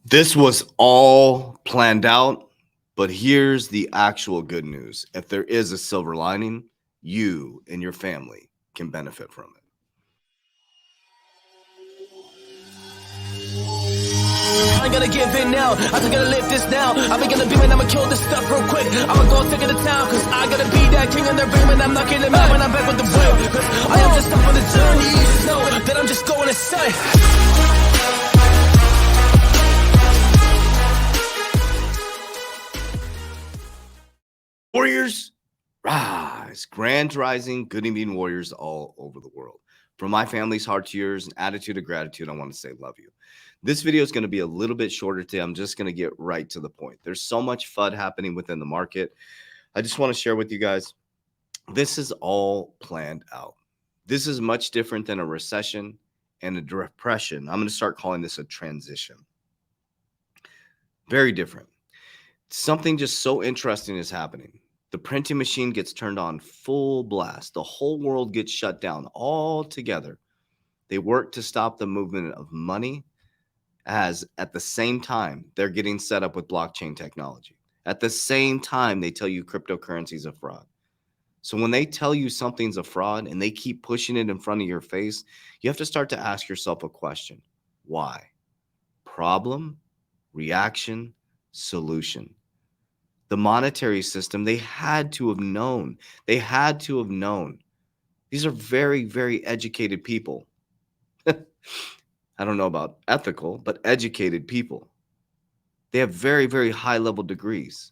This was all planned out, but here's the actual good news. If there is a silver lining, you and your family can benefit from it. I ain't gonna give in now. I just gotta live this now. I've been gonna beam and I'ma kill this stuff real quick. I'ma go take it to town, cause I gotta be that king in their beam and I'm knocking them out when I'm back with the whip. Cause I am just up on the journey. Know that I'm just going insane. Warriors, rise. Grand rising, good evening, warriors all over the world. From my family's heart to yours, an attitude of gratitude, I want to say love you. This video is going to be a little bit shorter today. I'm just going to get right to the point. There's so much FUD happening within the market. I just want to share with you guys, this is all planned out. This is much different than a recession and a depression. I'm going to start calling this a transition. Very different. Something just so interesting is happening. The printing machine gets turned on full blast. The whole world gets shut down all together. They work to stop the movement of money, as at the same time they're getting set up with blockchain technology. At the same time, they tell you cryptocurrency is a fraud. So when they tell you something's a fraud and they keep pushing it in front of your face, you have to start to ask yourself a question. Why? Problem, reaction, solution. The monetary system, they had to have known. They had to have known. These are very, very educated people. I don't know about ethical, but educated people. They have very, very high level degrees.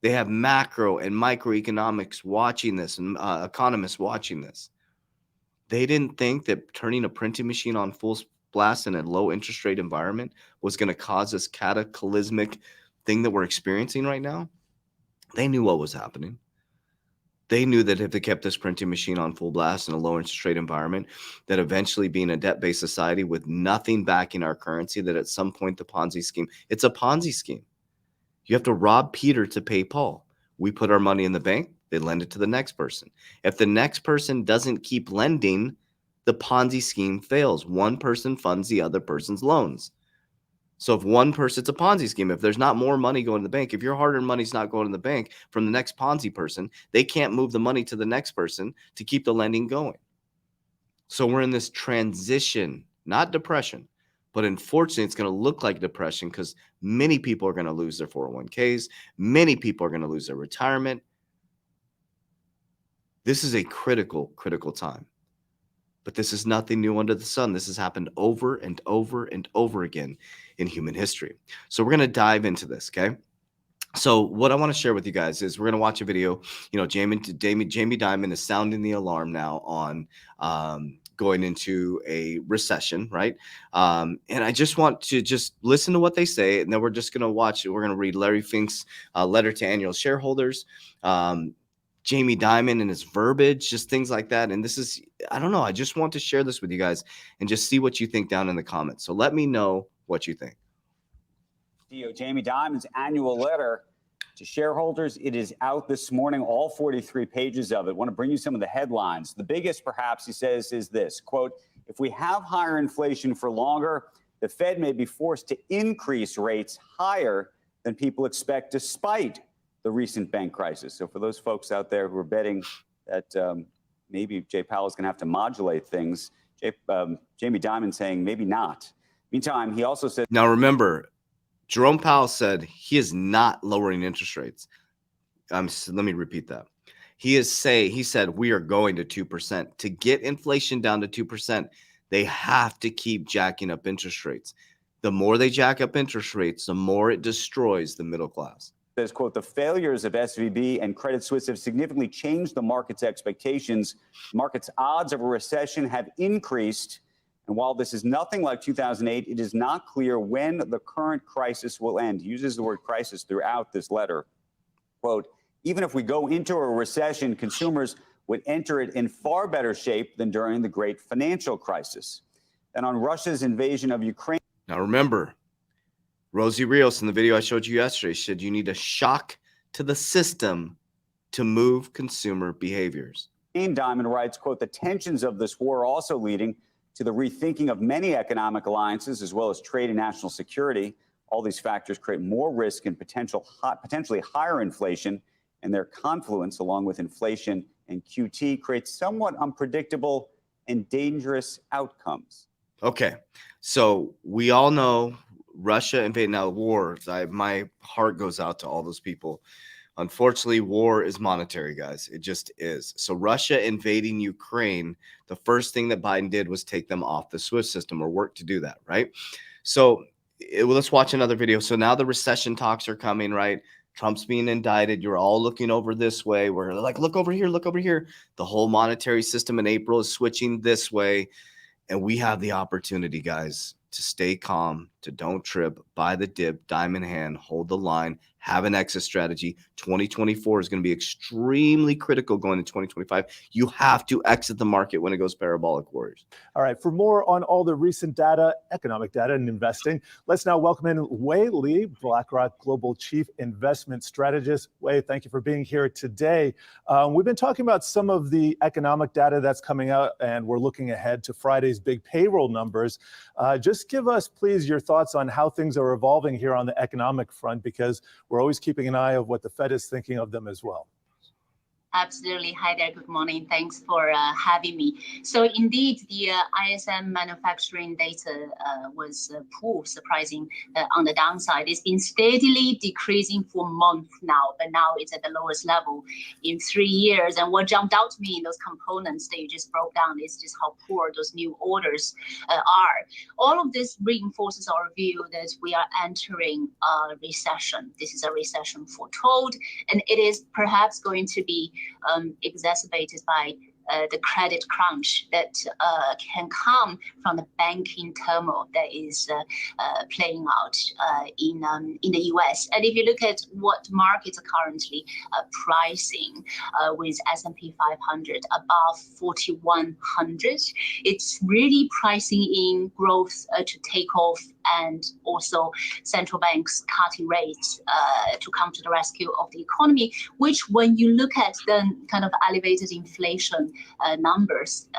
They have macro and microeconomics watching this and economists watching this. They didn't think that turning a printing machine on full blast in a low interest rate environment was going to cause this cataclysmic thing that we're experiencing right now. They knew what was happening. They knew that if they kept this printing machine on full blast in a low interest rate environment, that eventually being a debt-based society with nothing backing our currency, that at some point the Ponzi scheme, it's a Ponzi scheme. You have to rob Peter to pay Paul. We put our money in the bank, they lend it to the next person. If the next person doesn't keep lending, the Ponzi scheme fails. One person funds the other person's loans. So if one person, it's a Ponzi scheme. If there's not more money going to the bank, if your hard-earned money's not going to the bank from the next Ponzi person, they can't move the money to the next person to keep the lending going. So we're in this transition, not depression, but unfortunately it's going to look like depression because many people are going to lose their 401ks. Many people are going to lose their retirement. This is a critical, critical time. But this is nothing new under the sun. This has happened over and over and over again in human history. So we're going to dive into this, okay? So what I want to share with you guys is we're going to watch a video. You know, Jamie Dimon is sounding the alarm now on going into a recession, right? And I just want to just listen to what they say, and then we're just going to watch it. We're going to read Larry Fink's letter to annual shareholders. Jamie Dimon and his verbiage, just things like that. And this is, I don't know, I just want to share this with you guys and just see what you think down in the comments. So let me know what you think. CEO Jamie Dimon's annual letter to shareholders. It is out this morning, all 43 pages of it. I want to bring you some of the headlines. The biggest, perhaps, he says, is this, quote, if we have higher inflation for longer, the Fed may be forced to increase rates higher than people expect despite the recent bank crisis. So for those folks out there who are betting that maybe Jay Powell is going to have to modulate things, Jamie Dimon saying maybe not. Meantime, he also said... Now remember, Jerome Powell said he is not lowering interest rates. Let me repeat that. He said we are going to 2%. To get inflation down to 2%, they have to keep jacking up interest rates. The more they jack up interest rates, the more it destroys the middle class. Says, quote, the failures of SVB and Credit Suisse have significantly changed the market's expectations. Market's odds of a recession have increased. And while this is nothing like 2008, it is not clear when the current crisis will end. He uses the word crisis throughout this letter. Quote, even if we go into a recession, consumers would enter it in far better shape than during the great financial crisis. And on Russia's invasion of Ukraine. Now remember, Rosie Rios in the video I showed you yesterday said you need a shock to the system to move consumer behaviors. Dimon writes, quote, the tensions of this war are also leading to the rethinking of many economic alliances as well as trade and national security. All these factors create more risk and potentially higher inflation, and their confluence, along with inflation and QT, creates somewhat unpredictable and dangerous outcomes. Okay, so we all know Russia invaded. Now, war, my heart goes out to all those people. Unfortunately, war is monetary, guys. It just is. So Russia invading Ukraine, the first thing that Biden did was take them off the SWIFT system, or work to do that, right? So let's watch another video. So now the recession talks are coming, right? Trump's being indicted. You're all looking over this way. We're like, look over here, look over here. The whole monetary system in April is switching this way. And we have the opportunity, guys, to stay calm, to don't trip, buy the dip, diamond hand, hold the line, have an exit strategy. 2024 is going to be extremely critical going into 2025. You have to exit the market when it goes parabolic, Warriors. All right, for more on all the recent data, economic data, and investing, let's now welcome in Wei Li, BlackRock Global Chief Investment Strategist. Wei, thank you for being here today. We've been talking about some of the economic data that's coming out, and we're looking ahead to Friday's big payroll numbers. Just give us, please, your thoughts on how things are evolving here on the economic front, because we're always keeping an eye of what the Fed is thinking of them as well. Absolutely. Hi there. Good morning. Thanks for having me. So indeed, the ISM manufacturing data was poor, surprising on the downside. It's been steadily decreasing for months now, but now it's at the lowest level in 3 years. And what jumped out to me in those components that you just broke down is just how poor those new orders are. All of this reinforces our view that we are entering a recession. This is a recession foretold, and it is perhaps going to be exacerbated by the credit crunch that can come from the banking turmoil that is playing out in the U.S. And if you look at what markets are currently pricing with S&P 500 above 4,100, it's really pricing in growth to take off, and also central banks cutting rates to come to the rescue of the economy, which when you look at the kind of elevated inflation numbers,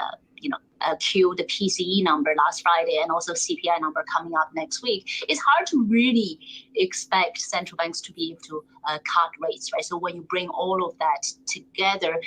the PCE number last Friday and also CPI number coming up next week, it's hard to really expect central banks to be able to cut rates, right? So when you bring all of that together,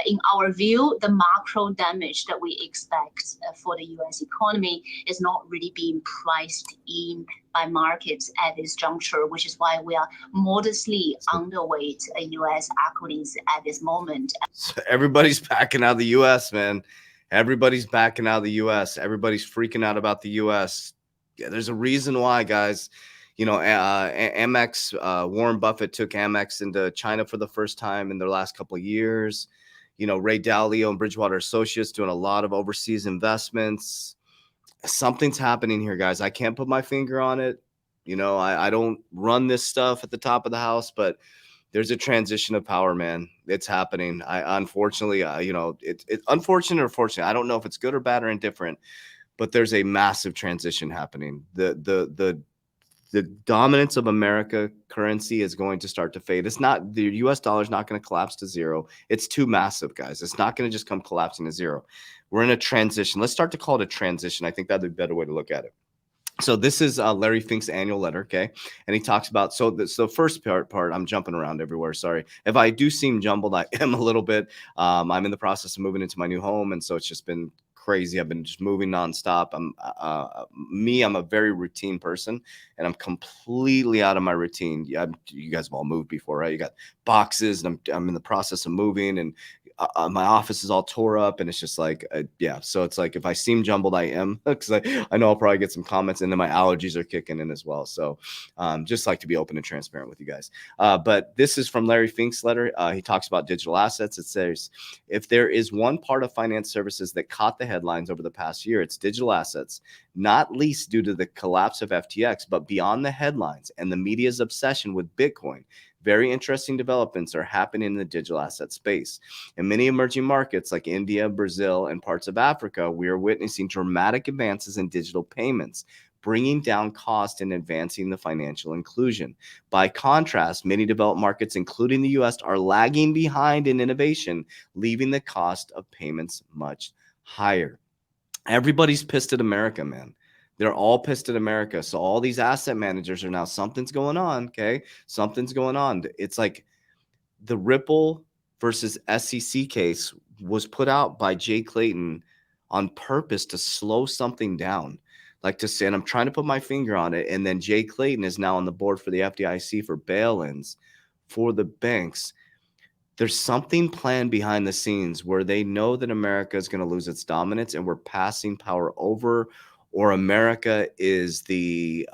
in our view, the macro damage that we expect for the US economy is not really being priced in by markets at this juncture, which is why we are modestly underweight US equities at this moment. So everybody's backing out of the US, man. Everybody's backing out of the U.S. Everybody's freaking out about the U.S. Yeah, there's a reason why, guys. Amex, Warren Buffett took Amex into China for the first time in their last couple of years. Ray Dalio and Bridgewater Associates doing a lot of overseas investments. Something's happening here, guys. I can't put my finger on it. I don't run this stuff at the top of the house, but there's a transition of power, man. It's happening. Unfortunately, it's unfortunate or fortunate. I don't know if it's good or bad or indifferent, but there's a massive transition happening. The dominance of America currency is going to start to fade. It's not, the US dollar is not going to collapse to zero. It's too massive, guys. It's not going to just come collapsing to zero. We're in a transition. Let's start to call it a transition. I think that'd be a better way to look at it. So this is Larry Fink's annual letter, okay? And he talks about, so the first part, I'm jumping around everywhere, sorry. If I do seem jumbled, I am a little bit. I'm in the process of moving into my new home, and so it's just been crazy. I've been just moving nonstop. I'm a very routine person, and I'm completely out of my routine. Yeah, you guys have all moved before, right? You got boxes, and I'm in the process of moving, and my office is all tore up, and it's just like, yeah. So it's like, if I seem jumbled, I am, because I know I'll probably get some comments, and then my allergies are kicking in as well. So just like to be open and transparent with you guys. But this is from Larry Fink's letter. He talks about digital assets. It says, if there is one part of finance services that caught the headlines over the past year, it's digital assets, not least due to the collapse of FTX, but beyond the headlines and the media's obsession with Bitcoin. Very interesting developments are happening in the digital asset space. In many emerging markets like India, Brazil, and parts of Africa, we are witnessing dramatic advances in digital payments, bringing down cost and advancing the financial inclusion. By contrast, many developed markets, including the US, are lagging behind in innovation, leaving the cost of payments much higher. Everybody's pissed at America, man. They're all pissed at America. So all these asset managers are now, something's going on. Okay. Something's going on. It's like the Ripple versus SEC case was put out by Jay Clayton on purpose to slow something down. Like to say, and I'm trying to put my finger on it. And then Jay Clayton is now on the board for the FDIC for bail-ins for the banks. There's something planned behind the scenes where they know that America is going to lose its dominance and we're passing power over, or America is the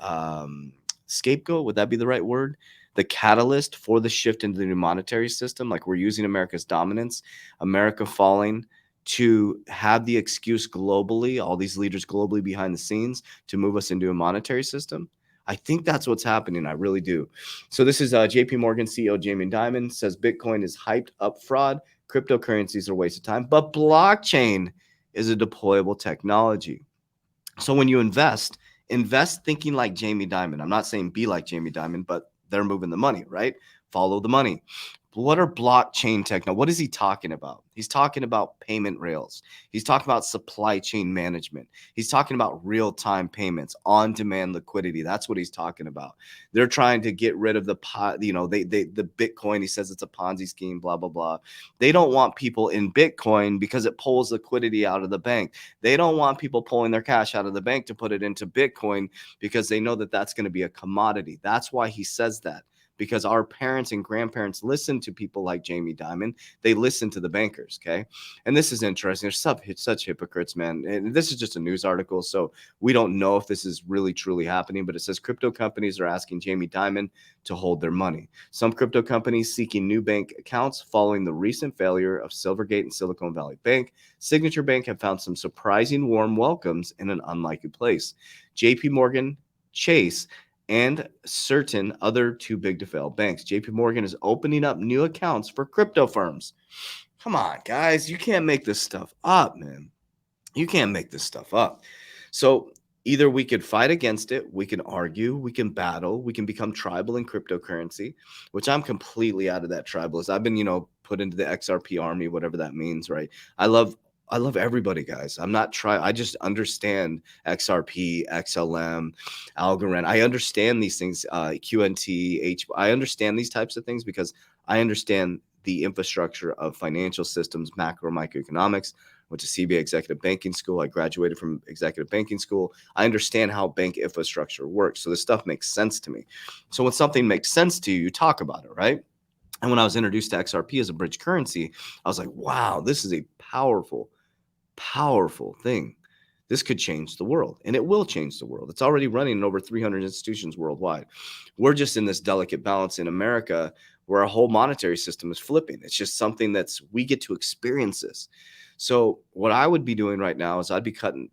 scapegoat. Would that be the right word? The catalyst for the shift into the new monetary system. Like we're using America's dominance, America falling, to have the excuse globally, all these leaders globally behind the scenes, to move us into a monetary system. I think that's what's happening. I really do. So this is JP Morgan CEO Jamie Dimon says Bitcoin is hyped up fraud. Cryptocurrencies are a waste of time, but blockchain is a deployable technology. So when you invest thinking like Jamie Dimon. I'm not saying be like Jamie Dimon, but they're moving the money, right? Follow the money. What are blockchain technology? What is he talking about? He's talking about payment rails. He's talking about supply chain management. He's talking about real-time payments, on-demand liquidity. That's what he's talking about. They're trying to get rid of the the Bitcoin. He says it's a Ponzi scheme, blah, blah, blah. They don't want people in Bitcoin because it pulls liquidity out of the bank. They don't want people pulling their cash out of the bank to put it into Bitcoin because they know that that's going to be a commodity. That's why he says that. Because our parents and grandparents listen to people like Jamie Dimon. They listen to the bankers, okay? And this is interesting. There's such hypocrites, man. And this is just a news article, so we don't know if this is really, truly happening, but it says crypto companies are asking Jamie Dimon to hold their money. Some crypto companies seeking new bank accounts following the recent failure of Silvergate and Silicon Valley Bank. Signature Bank have found some surprising warm welcomes in an unlikely place. JP Morgan Chase and certain other too big to fail banks. JP Morgan is opening up new accounts for crypto firms. Come on, guys. You can't make this stuff up, man. You can't make this stuff up. So either we could fight against it, we can argue, we can battle, we can become tribal in cryptocurrency, which I'm completely out of that tribalist. I've been, put into the XRP army, whatever that means, right? I love everybody, guys. I'm not trying. I just understand XRP, XLM, Algorand. I understand these things, QNT, I understand these types of things because I understand the infrastructure of financial systems, macro, microeconomics. Went to CBA Executive Banking School. I graduated from Executive Banking School. I understand how bank infrastructure works. So this stuff makes sense to me. So when something makes sense to you, you talk about it, right? And when I was introduced to XRP as a bridge currency, I was like, wow, this is a powerful thing. This could change the world, and it will change the world. It's already running in over 300 institutions worldwide. We're just in this delicate balance in America where our whole monetary system is flipping. It's just something we get to experience this. So what I would be doing right now is I'd be cutting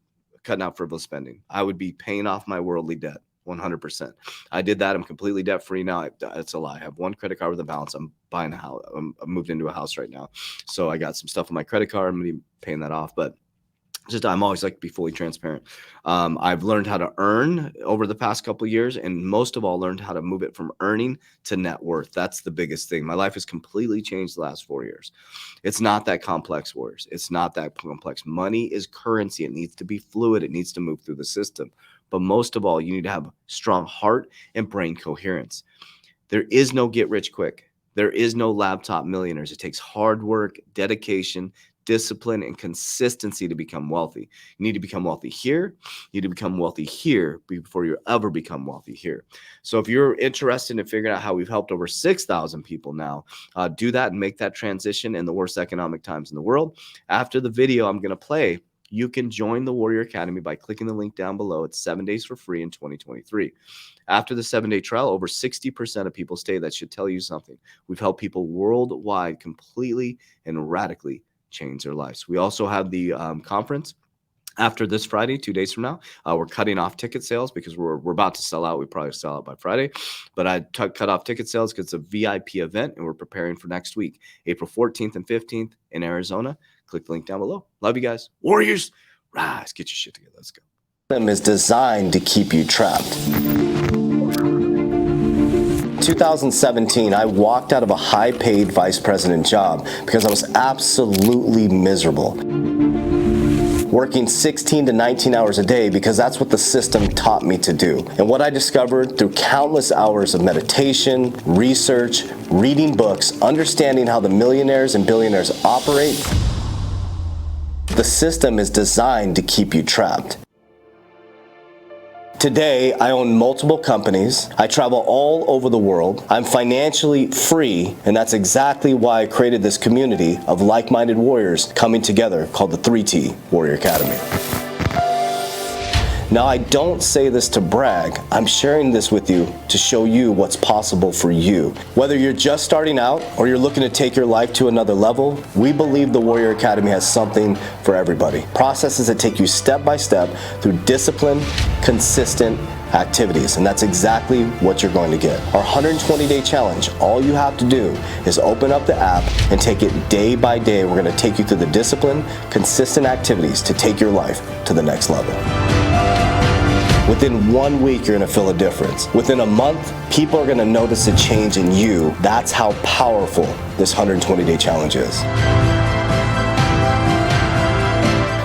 out frivolous spending. I would be paying off my worldly debt 100%. I did that. I'm completely debt free now. It's a lie. I have one credit card with a balance. I'm buying a house. I'm moved into a house right now. So I got some stuff on my credit card. I'm going to be paying that off, but I'm always like to be fully transparent. I've learned how to earn over the past couple of years, and most of all learned how to move it from earning to net worth. That's the biggest thing. My life has completely changed the last 4 years. It's not that complex, Warriors. It's not that complex. Money is currency. It needs to be fluid. It needs to move through the system. But most of all, you need to have strong heart and brain coherence. There is no get rich quick. There is no laptop millionaires. It takes hard work, dedication, discipline, and consistency to become wealthy. You need to become wealthy here. You need to become wealthy here before you ever become wealthy here. So if you're interested in figuring out how we've helped over 6,000 people now, do that and make that transition in the worst economic times in the world. After the video I'm going to play, you can join the Warrior Academy by clicking the link down below. It's 7 days for free in 2023. After the 7-day trial, over 60% of people stay. That should tell you something. We've helped people worldwide completely and radically change their lives. We also have the conference after this Friday, 2 days from now. We're cutting off ticket sales because we're about to sell out. We probably sell out by Friday, but I cut off ticket sales because it's a VIP event and we're preparing for next week, April 14th and 15th in Arizona. Click the link down below. Love you guys. Warriors, rise. Get your shit together. Let's go. Is designed to keep you trapped. 2017, I walked out of a high-paid vice president job because I was absolutely miserable. working 16 to 19 hours a day because that's what the system taught me to do. And what I discovered through countless hours of meditation, research, reading books, understanding how the millionaires and billionaires operate, the system is designed to keep you trapped. Today, I own multiple companies. I travel all over the world. I'm financially free, and that's exactly why I created this community of like-minded warriors coming together called the 3T Warrior Academy. Now, I don't say this to brag. I'm sharing this with you to show you what's possible for you. Whether you're just starting out or you're looking to take your life to another level, we believe the Warrior Academy has something for everybody. Processes that take you step by step through discipline, consistent activities, and that's exactly what you're going to get. Our 120-day challenge, all you have to do is open up the app and take it day by day. We're going to take you through the discipline, consistent activities to take your life to the next level. Within 1 week, you're gonna feel a difference. Within a month, people are gonna notice a change in you. That's how powerful this 120-day challenge is.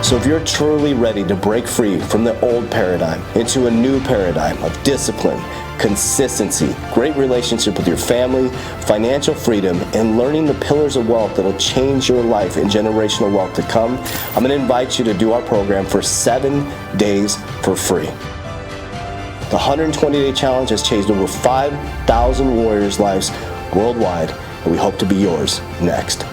So if you're truly ready to break free from the old paradigm into a new paradigm of discipline, consistency, great relationship with your family, financial freedom, and learning the pillars of wealth that'll change your life and generational wealth to come, I'm gonna invite you to do our program for 7 days for free. The 120-day challenge has changed over 5,000 warriors' lives worldwide, and we hope to be yours next.